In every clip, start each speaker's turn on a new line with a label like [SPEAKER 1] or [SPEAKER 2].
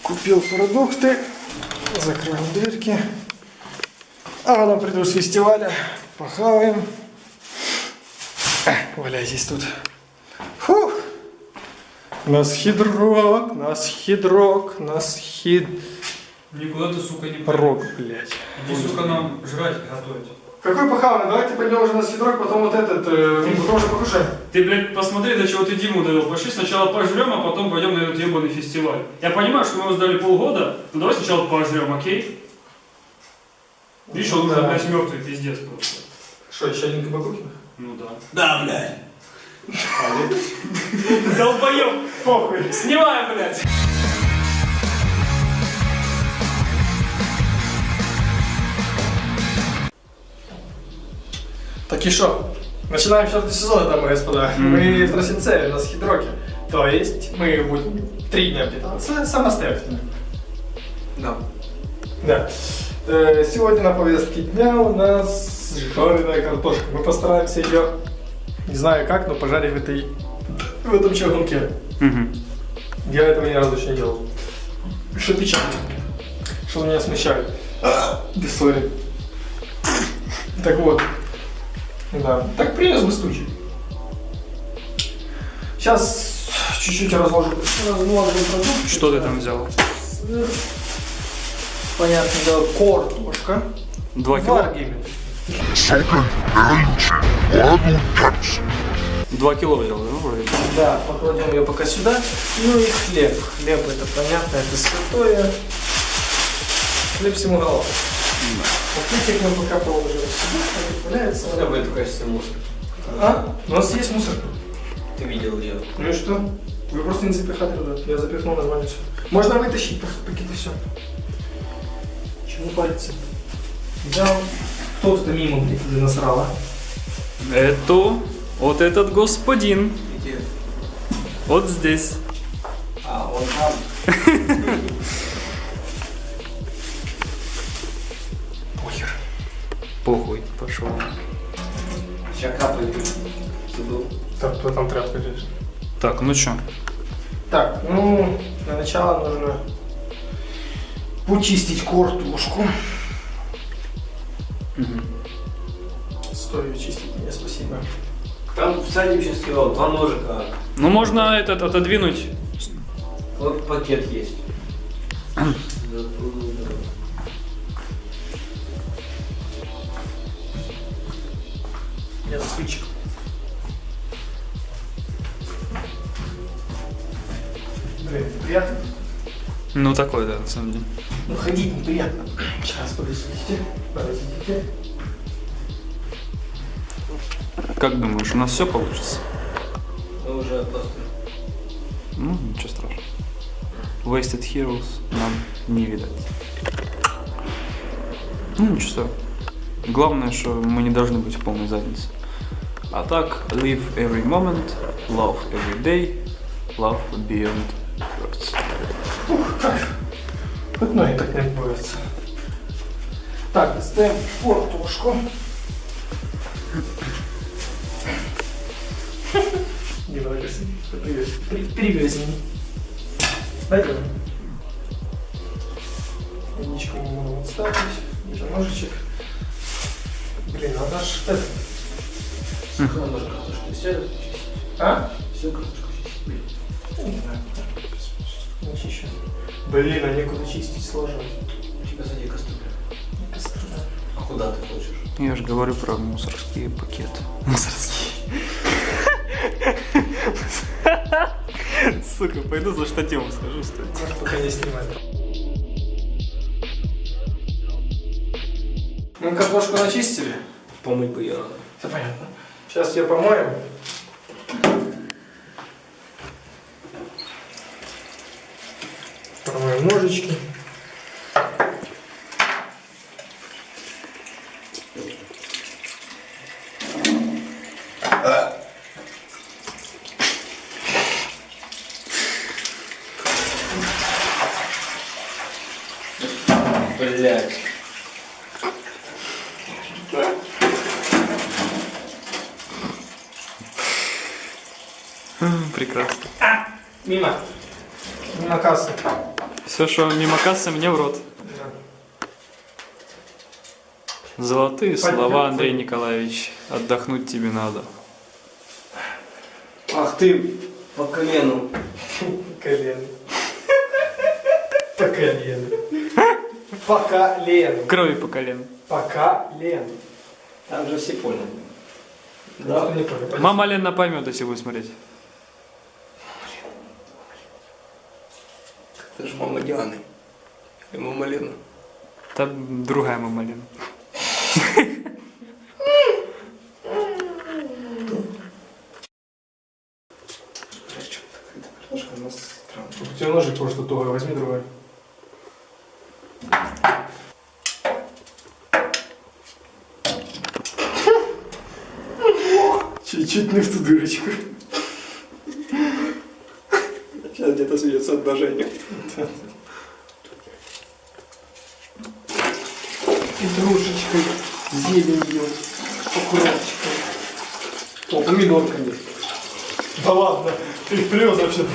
[SPEAKER 1] Купил продукты, закроем дверки, а потом приду с фестиваля, похаваем. Валяйтесь тут. Фух. Нас хидрок.
[SPEAKER 2] Никуда ты, сука, не
[SPEAKER 1] Рок, блядь.
[SPEAKER 2] Иди, сука, нам жрать готовить.
[SPEAKER 1] Какой похавный? Давайте пойдем уже на хидрок, потом вот этот, потом уже покушаем.
[SPEAKER 2] Ты, блядь, посмотри, до чего ты Диму довел. Пошли сначала пожрем, а потом пойдем на этот ебаный фестиваль. Я понимаю, что мы его сдали полгода, но давай сначала пожрем, окей? Видишь, он уже, блядь, мертвый, пиздец просто.
[SPEAKER 1] Что, еще один Кабакукин?
[SPEAKER 2] Ну да.
[SPEAKER 3] Да, блядь.
[SPEAKER 2] Долбоёб! Похуй! Снимаем, блядь!
[SPEAKER 1] Так и что? Начинаем 4-й сезон, дамы и господа. Мы в Тросинце, у нас хидроки. То есть мы будем 3 дня питаться самостоятельно.
[SPEAKER 3] Да.
[SPEAKER 1] Да. Сегодня на повестке дня у нас жареная картошка. Мы постараемся ее, не знаю как, но пожарить в этом чугунке. Я этого ни разу еще не делал. Что печально. Что меня смущает. Сори. Так вот. Да. Так привез бы стучек. Сейчас чуть-чуть разложу продукт.
[SPEAKER 2] Что ты там взял?
[SPEAKER 1] Понятно дело, картошка.
[SPEAKER 2] 2 кило?
[SPEAKER 1] Варгами.
[SPEAKER 2] 2 кило взял, да, вроде?
[SPEAKER 1] Да, покладем ее пока сюда. Ну и хлеб. Хлеб это понятно, это святое. Хлеб всему голова. Пакетик мы пока положим сюда, как валяется.
[SPEAKER 3] У меня будет в качестве мусора.
[SPEAKER 1] А? У нас есть мусор.
[SPEAKER 3] Ты видел ее.
[SPEAKER 1] Ну и что? Вы просто не запихали туда. Я запихнул название все. Можно вытащить просто пакеты, все. Чего париться? Взял. Кто-то мимо, блядь, уже насрало.
[SPEAKER 2] Это вот этот господин.
[SPEAKER 3] Где?
[SPEAKER 2] Вот здесь.
[SPEAKER 3] А, он там.
[SPEAKER 1] Похер.
[SPEAKER 2] Похуй, пошел.
[SPEAKER 3] Сейчас капает. Забыл.
[SPEAKER 1] Так, кто там тряпка лежит?
[SPEAKER 2] Так, ну чё?
[SPEAKER 1] Так, ну, для начала нужно почистить картошку. Стоит чистить, мне спасибо.
[SPEAKER 3] Там всадим сейчас его 2 ножика.
[SPEAKER 2] Ну можно этот отодвинуть.
[SPEAKER 3] Вот пакет есть.
[SPEAKER 1] Я за свечек. Блин, приятно?
[SPEAKER 2] Ну такой, да, на самом деле.
[SPEAKER 1] Ну ходить неприятно. Сейчас, подождите.
[SPEAKER 2] Как думаешь, у нас все получится?
[SPEAKER 3] Мы уже просто.
[SPEAKER 2] Ну, ничего страшного. Wasted Heroes нам не видать. Ну, ничего страшного. Главное, что мы не должны быть в полной заднице. А так, live every moment, love every day, love beyond words.
[SPEAKER 1] Ух, кайф. Хоть ноги так не отбываются. Так, достаем картошку. Не надо привезем. Пойдем. Яичко не могу отставить. Даже ножичек. Блин, надо ж это.
[SPEAKER 3] Можно картошку. Все чистить.
[SPEAKER 1] А?
[SPEAKER 3] Все картошку чистить.
[SPEAKER 1] Не знаю. Не чищу. Блин, а некуда чистить, сложно.
[SPEAKER 3] У тебя сзади кастрюля.
[SPEAKER 1] Кастрюля.
[SPEAKER 3] А куда ты хочешь?
[SPEAKER 2] Я же говорю про мусорские пакеты. Мусорские. Сука, пойду за штативом схожу, стой.
[SPEAKER 1] Может, пока не снимать. Мы картошку начистили?
[SPEAKER 3] Помыть бы ее надо.
[SPEAKER 1] Все понятно. Сейчас ее помоем. Промоем ножички.
[SPEAKER 4] Прекрасно.
[SPEAKER 1] Мимо. Мимо кассы.
[SPEAKER 4] Все, что мимо кассы, мне в рот. Золотые слова, Андрей Николаевич. Отдохнуть тебе надо.
[SPEAKER 3] Ах ты, по колену.
[SPEAKER 1] Колено. По колено. По колено.
[SPEAKER 4] Крови по колену.
[SPEAKER 1] По колено.
[SPEAKER 3] Там же все поняли.
[SPEAKER 1] Да? Что не понял?
[SPEAKER 4] Мама Лена поймет, если будет смотреть.
[SPEAKER 3] Это же мама Дианы. И мама Лена.
[SPEAKER 4] Там другая мама Лена.
[SPEAKER 3] Картошка у нас странная.
[SPEAKER 1] У тебя ножик просто тугой, возьми другой. Чуть-чуть не в ту дырочку.
[SPEAKER 3] Сейчас где-то смеется от Женя.
[SPEAKER 1] Петрушечкой, зеленью, укропчиком. О, помидорками. Да ладно, ты их привез вообще-то.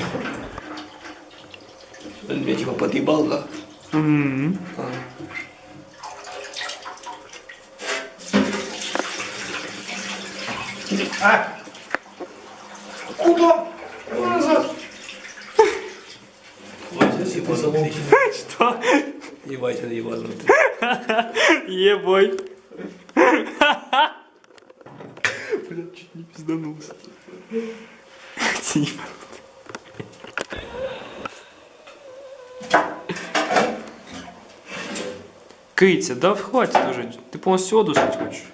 [SPEAKER 3] Я типа подъебал, да?
[SPEAKER 1] А! Куда? Назад!
[SPEAKER 3] Ебать, ебанутый.
[SPEAKER 4] Что?
[SPEAKER 3] Ебать, он ебанутый.
[SPEAKER 4] Ебой. Блин, чуть не пизданулся. Типа. Кытя, да хватит уже. Ты полностью одуснуть хочешь?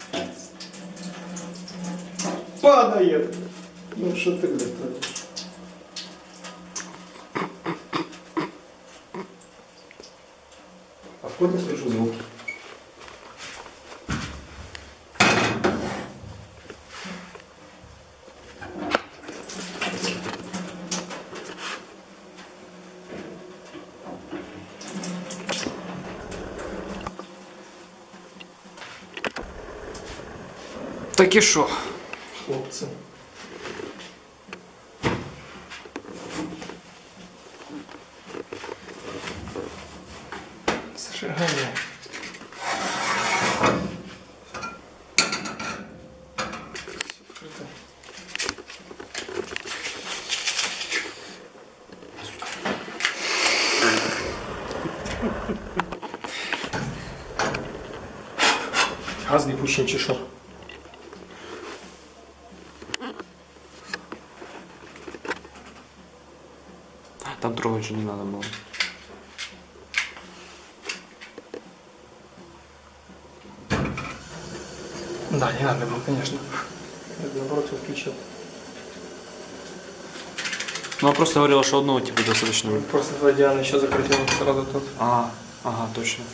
[SPEAKER 1] Падает! Ну что ты, блядь, творишь?
[SPEAKER 3] Откуда я слышу звук?
[SPEAKER 4] Так и шо?
[SPEAKER 1] Хлопцы. Зажигание. Газ не пущен чешу.
[SPEAKER 4] Там трогать же не надо было.
[SPEAKER 1] Да, не надо было, конечно. Я наоборот его включил.
[SPEAKER 4] Ну, она просто говорила, что одного типа достаточно.
[SPEAKER 1] Просто твоя Диана еще закрутила сразу тут.
[SPEAKER 4] Ага, точно.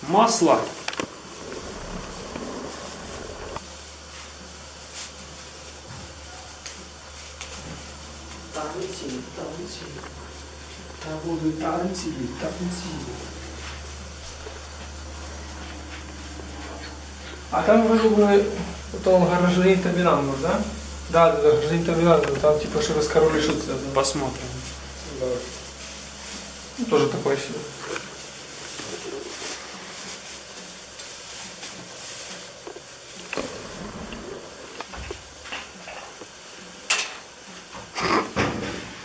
[SPEAKER 4] Масло.
[SPEAKER 1] Танцы, танцы. Там будут танцы, танцы. А там вроде бы потом гражданин Табинан, да? Да, гражданин Табинан, там типа что с король и шут связано.
[SPEAKER 4] Посмотрим.
[SPEAKER 1] Да. Ну, тоже такое себе.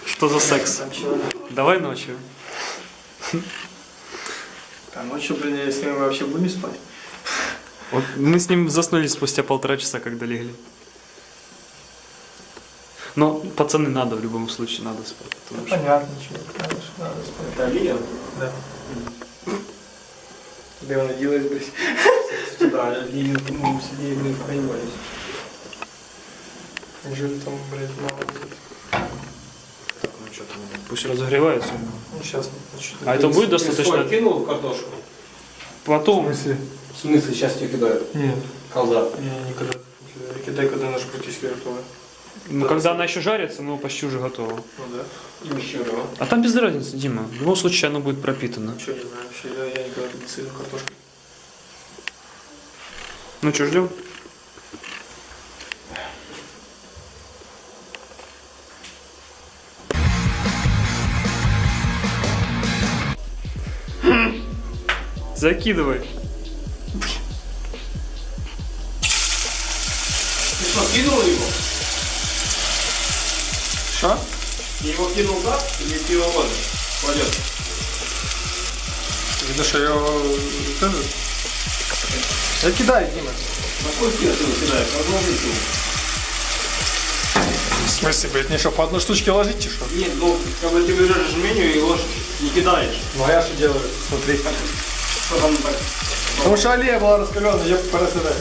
[SPEAKER 4] Что за секс?
[SPEAKER 1] Там чего?
[SPEAKER 4] Давай ночью.
[SPEAKER 1] А ночью, блин, если мы вообще будем спать.
[SPEAKER 4] Вот мы с ним заснули спустя 1,5 часа, когда легли. Но пацаны надо в любом случае, надо спать. Потому что...
[SPEAKER 1] Понятно, чего. Надо спать.
[SPEAKER 3] Это Алия?
[SPEAKER 1] Да. Да он делает, блядь.
[SPEAKER 3] Да, Алия, мы сидели, мы понимались.
[SPEAKER 1] Неужели там, блядь, мало будет?
[SPEAKER 4] Так, ну что там, пусть разогревается.
[SPEAKER 1] Ну, сейчас.
[SPEAKER 4] А это будет достаточно?
[SPEAKER 3] Кинул в картошку?
[SPEAKER 1] В
[SPEAKER 4] Потом.
[SPEAKER 1] смысле?
[SPEAKER 3] В смысле, сейчас тебе кидают?
[SPEAKER 1] Нет.
[SPEAKER 3] Колза.
[SPEAKER 1] Я никогда не кидаю. Кидай, когда наш практически готовый.
[SPEAKER 4] Ну, когда она еще жарится, ну, почти уже готова.
[SPEAKER 1] Ну да.
[SPEAKER 3] И мещерова.
[SPEAKER 4] А там без разницы, Дима. В любом случае оно будет пропитано.
[SPEAKER 1] Ничего не знаю, вообще я никогда не сильно картошку.
[SPEAKER 4] Ну что, ждем? Закидывай.
[SPEAKER 3] Ты что, кинул его?
[SPEAKER 1] Что?
[SPEAKER 3] Ты его кинул так, или ты его вот кладет?
[SPEAKER 1] Видно, что я тоже. Я кидаю, Дима.
[SPEAKER 3] На сколько ты его кидаешь? Одну выкинул.
[SPEAKER 1] В смысле, блядь, мне что, по одной штучке ложить, что?
[SPEAKER 3] Нет, ну, когда ты берешь жменю и ложишь, не кидаешь.
[SPEAKER 1] Ну а я что делаю? Смотри.
[SPEAKER 3] Что там так?
[SPEAKER 1] Потому что аллея была раскаленная, я порасыдаю.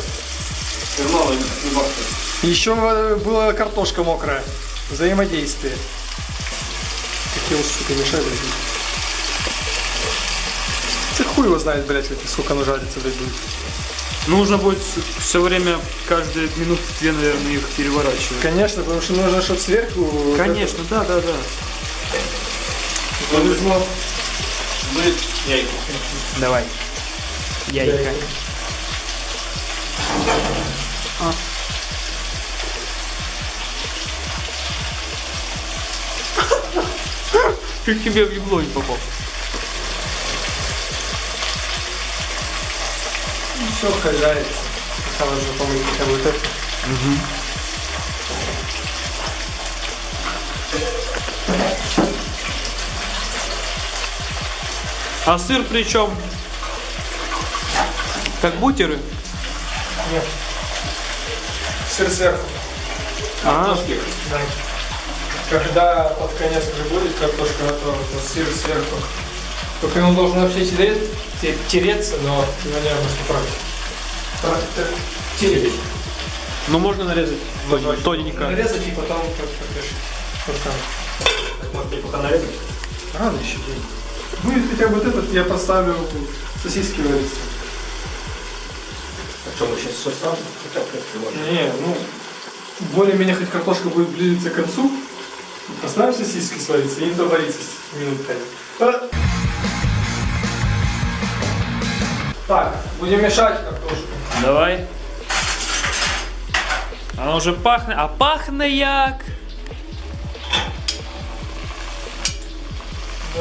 [SPEAKER 3] Термало не бахнет.
[SPEAKER 1] Еще была картошка мокрая. Взаимодействие. Какие вот, сука, мешали. Ты хуй его знает, блядь, сколько оно жарится, блядь, будет.
[SPEAKER 4] Нужно будет все время, каждые минуты 2, наверное, их переворачивать.
[SPEAKER 1] Конечно, потому что нужно, чтобы сверху...
[SPEAKER 4] Конечно, да.
[SPEAKER 1] Повезло.
[SPEAKER 3] Будет яйко.
[SPEAKER 4] Давай. Яйка. Чуть тебе в ебло не попал.
[SPEAKER 1] Все хозяйство. Пока нужно помыть хотя бы вот это.
[SPEAKER 4] А сыр причем? Как бутеры?
[SPEAKER 1] Нет. Сыр сверху.
[SPEAKER 4] А,
[SPEAKER 1] Да. Когда под конец уже будет картошка готова, то сыр сверху. Только он должен вообще тереться, но его не нужно против. Тереть.
[SPEAKER 4] ну можно нарезать тоненько.
[SPEAKER 1] Нарезать и потом покрышить. Вот там.
[SPEAKER 3] Так, может, мне пока нарезать?
[SPEAKER 1] Рано еще день. Будет хотя бы вот этот, я поставлю сосиски вариться.
[SPEAKER 3] А что, мы сейчас все сразу? Хотя бы
[SPEAKER 1] Не, ну, более-менее хоть картошка будет близиться к концу. Поставим сосиски свариться и довариться минут 5. Так, будем мешать картошку.
[SPEAKER 4] Давай. Оно уже пахнет, а пахне як.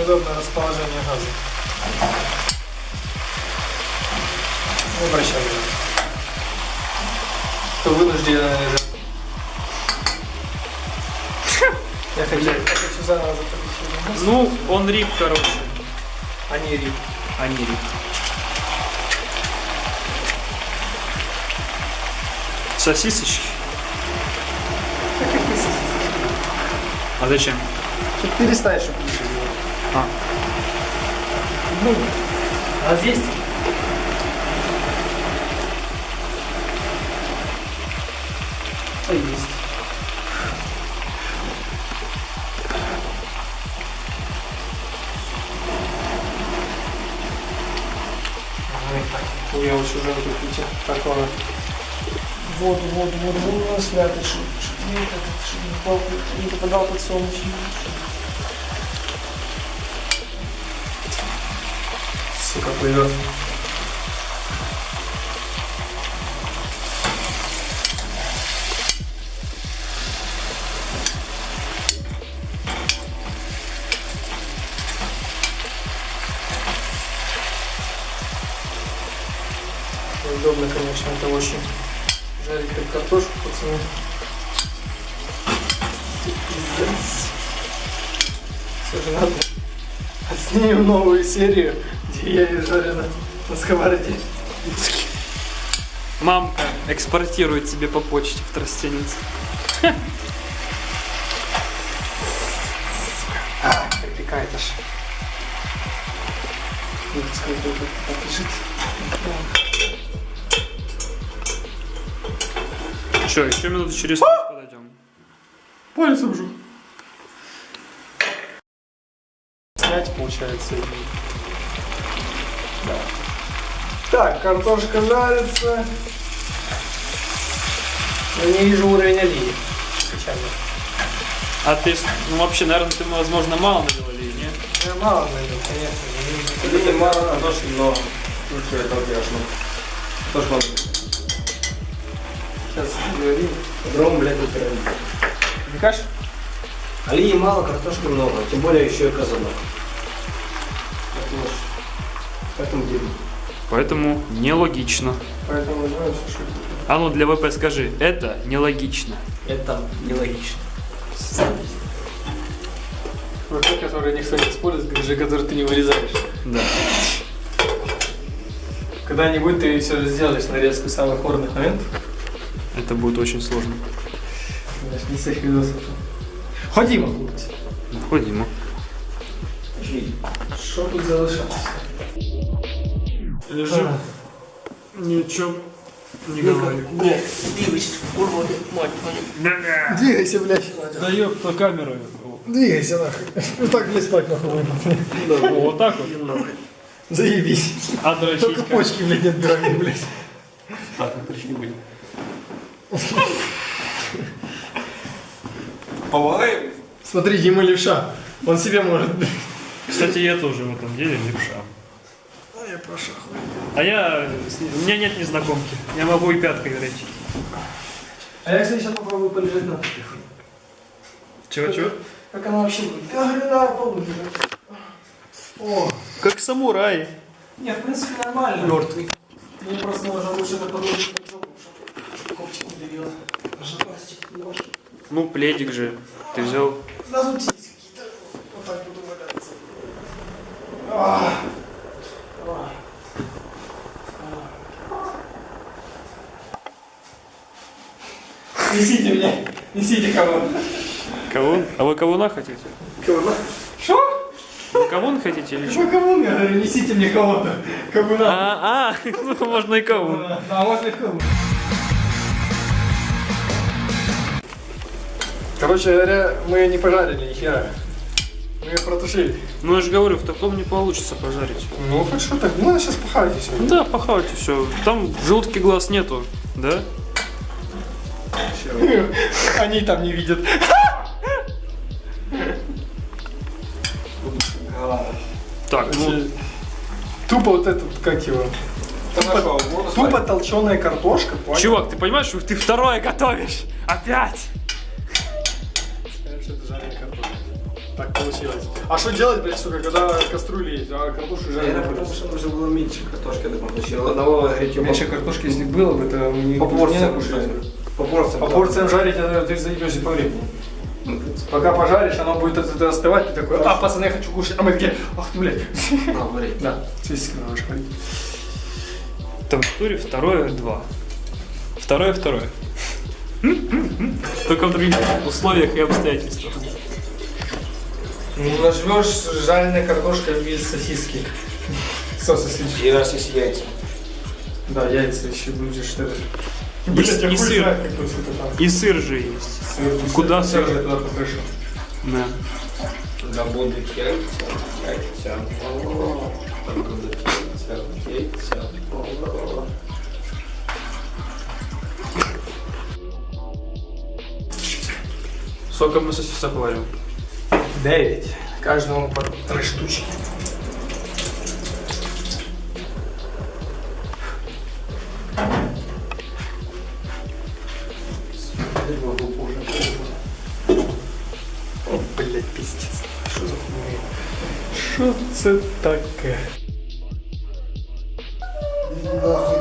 [SPEAKER 1] Удобное расположение газа. Не обращай внимания. Кто вынужден нарезать. Я хочу заново запустить.
[SPEAKER 4] Ну, он рип, короче.
[SPEAKER 1] А не рип.
[SPEAKER 4] А не рип. Сосисочки. А зачем?
[SPEAKER 1] Чтоб перестать, чтобы лучше было.
[SPEAKER 4] А.
[SPEAKER 1] Ну, а здесь? А есть. Я лучше уже выключить. Так, ладно. Воду спрятать, чтобы не попадал под солнечный. Сука, плывет. Удобно, конечно, это очень. Жарить как картошку, пацаны. Пиздец. Все же надо. Отснимем новую серию, где я ее жарю на сковороде.
[SPEAKER 4] Мамка экспортирует тебе по почте в Тростенец.
[SPEAKER 1] Припекает аж. Не пускай только так лежит.
[SPEAKER 4] Че, еще минуты через 5 подойдем.
[SPEAKER 1] Палец обжу. Снять получается. Да. Так, картошка жарится. Я не вижу уровень оливье. печально.
[SPEAKER 4] А ты, ну вообще, наверное, ты, возможно, мало налил или нет?
[SPEAKER 1] Я мало налил, конечно.
[SPEAKER 3] Оливии мало, картошки много. Лучше это аж, тоже мало.
[SPEAKER 1] Сейчас говорим.
[SPEAKER 3] По-другому, блядь, выбираем.
[SPEAKER 1] Не каш?
[SPEAKER 3] Оливии мало, картошки много. Тем более еще и казанок. Поэтому делим.
[SPEAKER 4] Поэтому нелогично.
[SPEAKER 1] Поэтому знаешь, что...
[SPEAKER 4] А ну для ВП скажи, это нелогично.
[SPEAKER 3] Это нелогично.
[SPEAKER 1] Вот те, которые никто не использует, скажи, которые ты не вырезаешь.
[SPEAKER 4] Да.
[SPEAKER 1] Когда-нибудь ты все же сделаешь нарезку самых хорных моментов.
[SPEAKER 4] Это будет очень сложно.
[SPEAKER 1] Знаешь, не всех видосов. Ходімо, хлопці.
[SPEAKER 4] Ходимо.
[SPEAKER 1] Що тут залишалося?
[SPEAKER 4] Лежим. Ничего не говорю.
[SPEAKER 3] Нет, двигайся, урод, мать твою.
[SPEAKER 1] Двигайся, блядь.
[SPEAKER 4] Да ёпта камеру.
[SPEAKER 1] Двигайся, нахуй. Ну так, блядь, спать, нахуй.
[SPEAKER 4] Вот так вот.
[SPEAKER 1] Заебись.
[SPEAKER 4] А
[SPEAKER 1] Только
[SPEAKER 4] дрочить.
[SPEAKER 1] почки, блядь, нет драги, блядь.
[SPEAKER 3] Так, мы точно не будем.
[SPEAKER 1] Помогаем? Смотри, Дима левша. Он себе может, блядь.
[SPEAKER 4] Кстати, я тоже в этом деле левша.
[SPEAKER 1] А я прошу.
[SPEAKER 4] А я... У меня нет незнакомки. Я могу и пяткой дрочить.
[SPEAKER 1] А я, кстати, сейчас попробую полежать на таких.
[SPEAKER 4] Чего?
[SPEAKER 1] Как она вообще будет? Я говорю, на полу лежать. О,
[SPEAKER 4] Как самурай.
[SPEAKER 1] не, в принципе, нормально. Мертвый. Мне просто нужно лучше на подложку под жопу, чтобы копчик не давил. Жопастик немножко.
[SPEAKER 4] Ну, пледик же. Ты взял.
[SPEAKER 1] Да тут есть какие-то. Вот так буду валяться. А. Несите меня. Несите кого.
[SPEAKER 4] Кавун? А вы кавуна хотите?
[SPEAKER 1] Кого? Что?
[SPEAKER 4] Вы кавун хотите или что?
[SPEAKER 1] Что кавун? Я говорю, несите мне кого-то. Кавуна.
[SPEAKER 4] Ну можно и кавун.
[SPEAKER 1] А можно и кавун. Короче говоря, мы не пожарили ни хера. Мы ее протушили.
[SPEAKER 4] Ну я же говорю, в таком не получится пожарить.
[SPEAKER 1] Ну хоть что так, ну сейчас похавайте все.
[SPEAKER 4] Да, похавайте все. Там в желтке глаз нету, да?
[SPEAKER 1] Они там не видят.
[SPEAKER 4] Так, ну...
[SPEAKER 1] Тупо вот этот, как его? Тупо толченая картошка, понял?
[SPEAKER 4] Чувак, ты понимаешь, что ты второе готовишь? Опять!
[SPEAKER 1] Скажем, что это жареная картошка. Так получилось. А что делать, блядь, сука, когда кастрюли есть, а картошку жареную?
[SPEAKER 3] Наверное, потому что нужно было меньше картошки, я так получил. Одного горячего.
[SPEAKER 1] Меньше картошки, если было бы, то мы
[SPEAKER 3] По порциям
[SPEAKER 1] не
[SPEAKER 3] кушать. По порциям.
[SPEAKER 1] По порциям жарить, это ты заебешься по времени. Пока пожаришь, оно будет это остывать, ты такой, а, пацаны, я хочу кушать. А мы такие, ах ты, блядь.
[SPEAKER 3] А, говори.
[SPEAKER 1] Да, сиськи можешь говорить.
[SPEAKER 4] В температуре второе 2. Второе. Только в других условиях и обстоятельствах.
[SPEAKER 1] Ну, нажмешь жареная картошка без сосиски. Сосиски.
[SPEAKER 3] И раз есть яйца.
[SPEAKER 1] Да, яйца еще будешь что ли.
[SPEAKER 4] И сыр.
[SPEAKER 1] Какой сука там.
[SPEAKER 4] И сыр же есть.
[SPEAKER 1] Сыр,
[SPEAKER 4] Куда
[SPEAKER 1] сыр?
[SPEAKER 4] сыр?
[SPEAKER 1] Я туда попрошу.
[SPEAKER 4] Да.
[SPEAKER 3] Да будет яйца. Яйца. Да будут яйца.
[SPEAKER 4] Сколько мы сосисок варим?
[SPEAKER 1] 9. Каждому по 3 штучки. О, блядь, пиздец. Что за хуйня? Что это такое? Нахуй.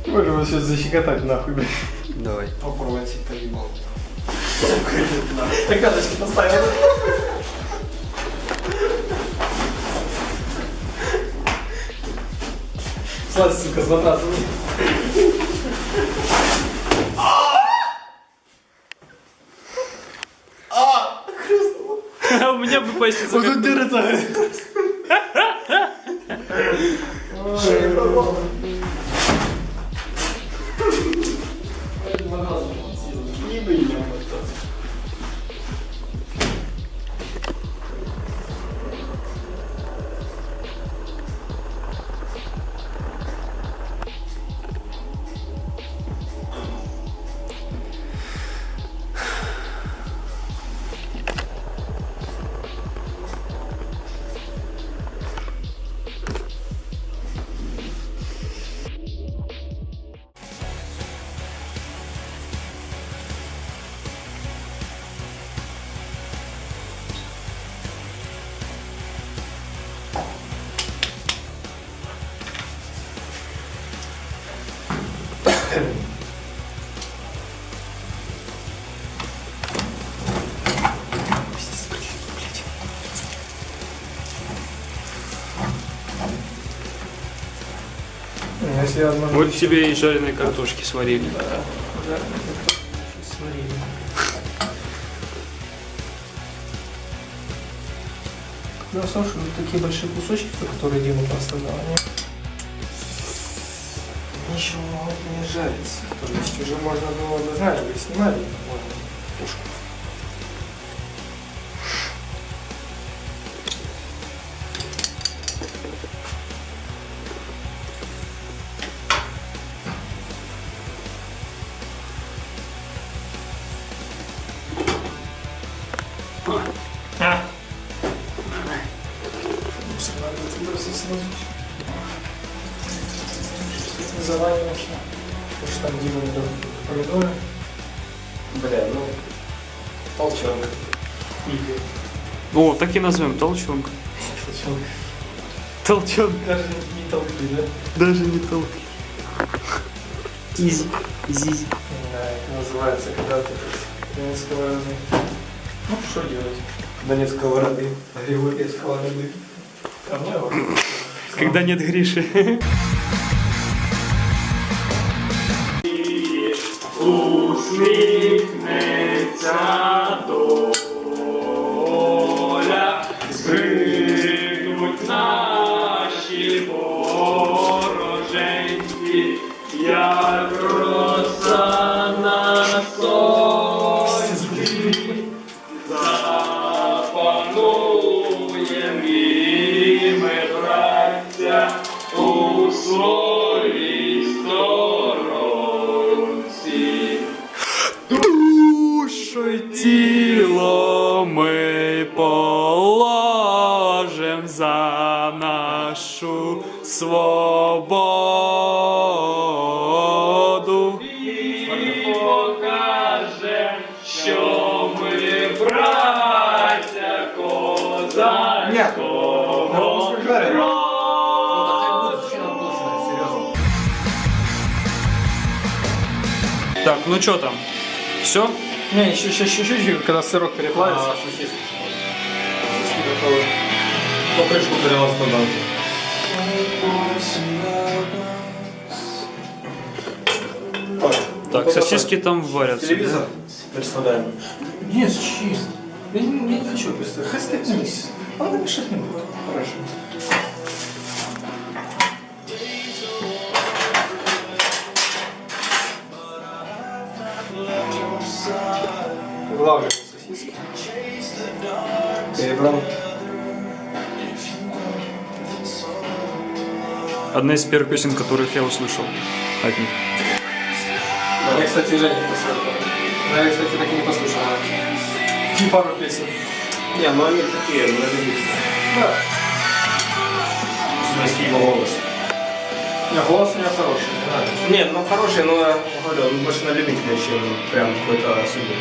[SPEAKER 1] Можно его сейчас защекотать нахуй, блядь.
[SPEAKER 4] Давай.
[SPEAKER 3] Попробовать это ебал.
[SPEAKER 1] Стаканочки поставил. Слазь, сука, с матраса.
[SPEAKER 4] У меня бы поясница
[SPEAKER 1] Вот тут дырится. Не бы я матрас. связано.
[SPEAKER 4] Вот тебе и жареной картошки сварили.
[SPEAKER 1] Да, жареной картошки сварили. Да, слушай, вот такие большие кусочки, которые Дима поставлял, они ничего не жарится. То есть уже можно было бы, знаешь, бы снимали можно картошку. Мусор надо выбросить сразу. Не заваливайся. Потому что там Дима идет помидоры.
[SPEAKER 3] Бля, ну, толчок.
[SPEAKER 1] Или
[SPEAKER 4] О, так и назовем толчонка.
[SPEAKER 1] толчок.
[SPEAKER 4] Толчонка.
[SPEAKER 1] Даже не толки, да?
[SPEAKER 4] Даже не толки. Изи. Изи.
[SPEAKER 1] Да, это называется, когда ты конец сковороды. Ну, что делать?
[SPEAKER 3] Да нет сковороды. Гривы без сковороды.
[SPEAKER 1] А мне вот.
[SPEAKER 4] Когда нет Гриши. Усміхнеться доля, згинуть наші вороженьки, як роса на сонці, запануєм і ми, браття, у своїй сторонці. Душу й тіло ми положим за нашу свободу. І покажем, що ми браття козацького роду. Так, ну что там? Все?
[SPEAKER 1] Не, еще чуть-чуть, когда сырок переплавится.
[SPEAKER 3] Сосиски готовы. По крышку перелаз подал.
[SPEAKER 4] Так, сосиски там варятся.
[SPEAKER 3] Телевизор представляем.
[SPEAKER 1] Нет, чисто. Я не хочу представить. Хастекнись. Он мешать не будет. Хорошо. Главное сосиски.
[SPEAKER 3] Перебрал.
[SPEAKER 4] Одна из первых песен, которых я услышал от них.
[SPEAKER 1] Я, кстати, Женя не посмотрел. Но я, кстати, так и не послушал. И пару песен.
[SPEAKER 3] Не, ну они такие, на любителя.
[SPEAKER 1] Да.
[SPEAKER 3] В смысле его голос.
[SPEAKER 1] Не, голос у меня хороший. Мне нравится.
[SPEAKER 3] Не, ну хороший, но я говорю, он больше на любителя, чем прям какой-то особенный.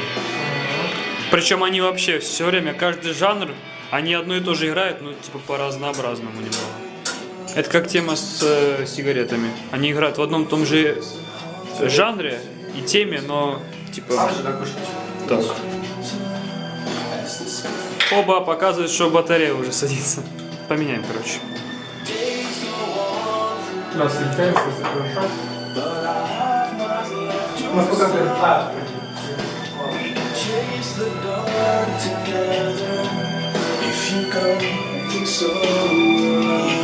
[SPEAKER 4] Причем они вообще все время, каждый жанр, они одно и то же играют, но типа по-разнообразному немного. Это как тема с сигаретами. Они играют в одном и том же жанре и теме, но типа
[SPEAKER 1] Сам же такой что
[SPEAKER 4] так. Оба показывают, что батарея уже садится. Поменяем, короче.
[SPEAKER 1] нас встречаемся, если хорошо. У нас показывает...
[SPEAKER 5] Chase the dark together if you come so right.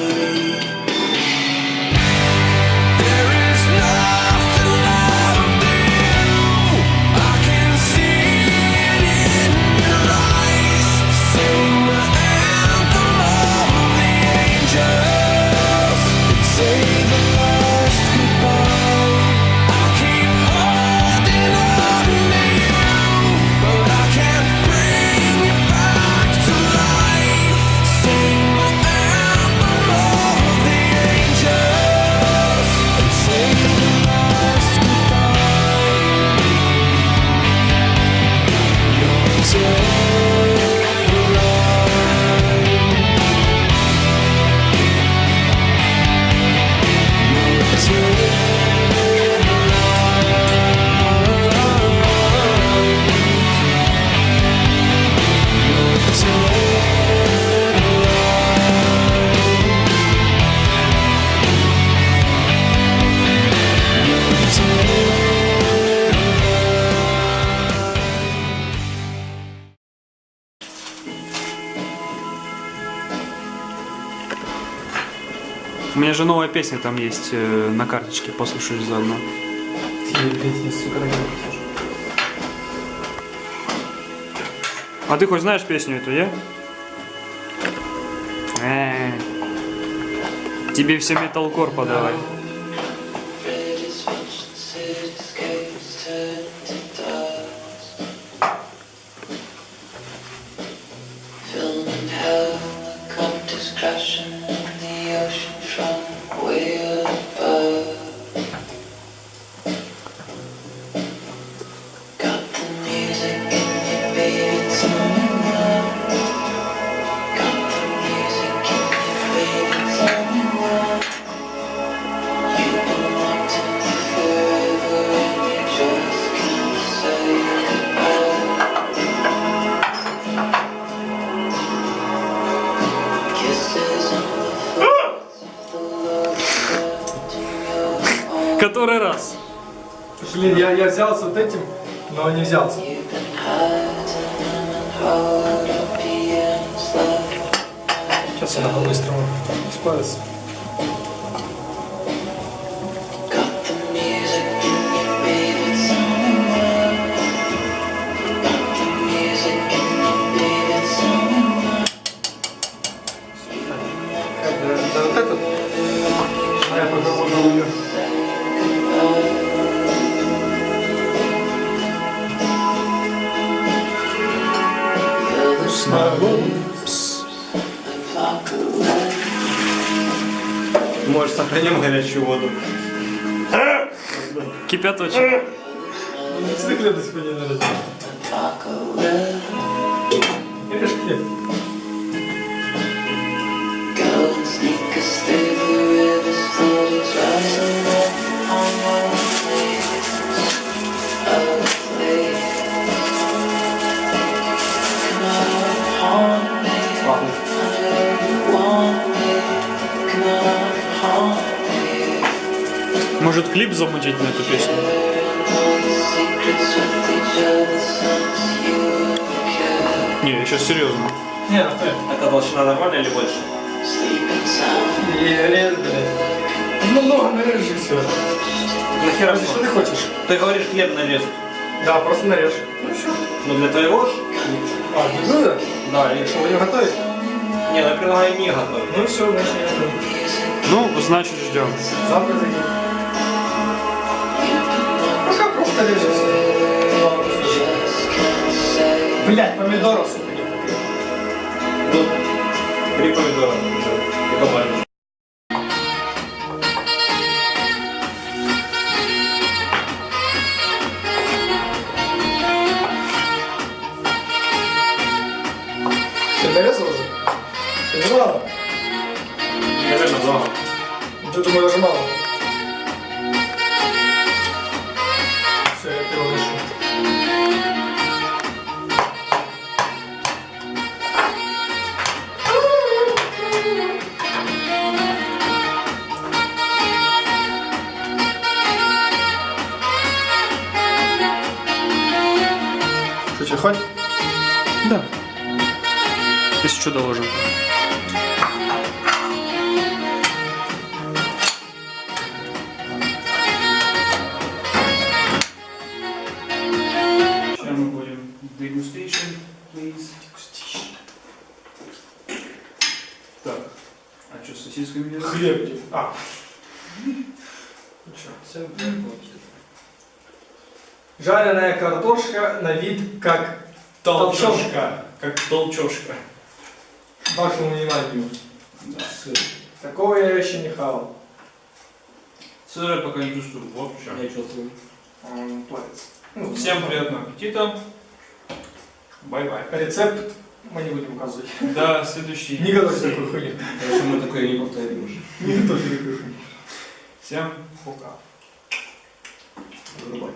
[SPEAKER 5] There is nothing left in you. I can see it in your eyes. Sing the anthem of the angels. Say the last goodbye. I'll keep holding on to you. But I can't bring you back to life. Sing the anthem.
[SPEAKER 4] У меня же новая песня там есть на карточке, послушаю заодно.
[SPEAKER 1] Песни, сука, на голову слушаю.
[SPEAKER 4] А ты хоть знаешь песню эту, я? Тебе все металкор подавай. Который раз?
[SPEAKER 1] Блин, я взялся вот этим, но не взялся. Сейчас я по-быстрому исправиться. Да вот этот. А я попробую ее.
[SPEAKER 3] Может, сохраним горячую воду.
[SPEAKER 4] Кипяточек.
[SPEAKER 1] Всегда хлеб до сих пор не нравится. Это ж хлеб.
[SPEAKER 4] Может клип замутить на эту песню? Не, я сейчас серьезно.
[SPEAKER 1] Не, оставь.
[SPEAKER 3] Это толщина нормальная или больше?
[SPEAKER 1] Режь, блядь. Ну, много нарежь и все.
[SPEAKER 3] Нахера
[SPEAKER 1] Что ты хочешь?
[SPEAKER 3] Ты говоришь хлеб нарезать.
[SPEAKER 1] Да, просто нарежь. Ну все.
[SPEAKER 3] Ну для твоего?
[SPEAKER 1] А, для блюда?
[SPEAKER 3] Да, или
[SPEAKER 1] Что, будем готовить?
[SPEAKER 3] Не, я предлагаю не готовить.
[SPEAKER 1] Ну все, значит, я готовлю.
[SPEAKER 4] Ну, значит, ждем.
[SPEAKER 1] Завтра зайдем. Пока просто режь. Блять, помидоров, сука, не купил.
[SPEAKER 3] Ну, 3 помидора. И добавим.
[SPEAKER 1] Ты нарезал уже? Ты не мало?
[SPEAKER 3] Наверное, много.
[SPEAKER 1] Ты думаю, даже мало. Все, я его вышу. Что, хватит?
[SPEAKER 4] Да. Если что, доложим.
[SPEAKER 2] Сейчас мы будем degustation, please. Degustation. Так, а что с сосисками делать?
[SPEAKER 1] Хлеб. А. Ну что? Жареная картошка на вид как толчошка.
[SPEAKER 2] Как толчошка.
[SPEAKER 1] Вашему вниманию.
[SPEAKER 2] Да.
[SPEAKER 1] Такого я еще не хавал.
[SPEAKER 2] Сыра пока не чувствую. Вот сейчас.
[SPEAKER 3] Я чувствую.
[SPEAKER 1] Он плавится. Ну,
[SPEAKER 2] Всем приятного аппетита. Бай-бай.
[SPEAKER 1] Рецепт мы не будем указывать.
[SPEAKER 2] До следующей.
[SPEAKER 1] Не готовьте такую хуйню.
[SPEAKER 3] Если мы такое не повторим уже.
[SPEAKER 1] Не готовьте такую хуйню.
[SPEAKER 2] Всем
[SPEAKER 1] Пока.
[SPEAKER 3] Вырубай.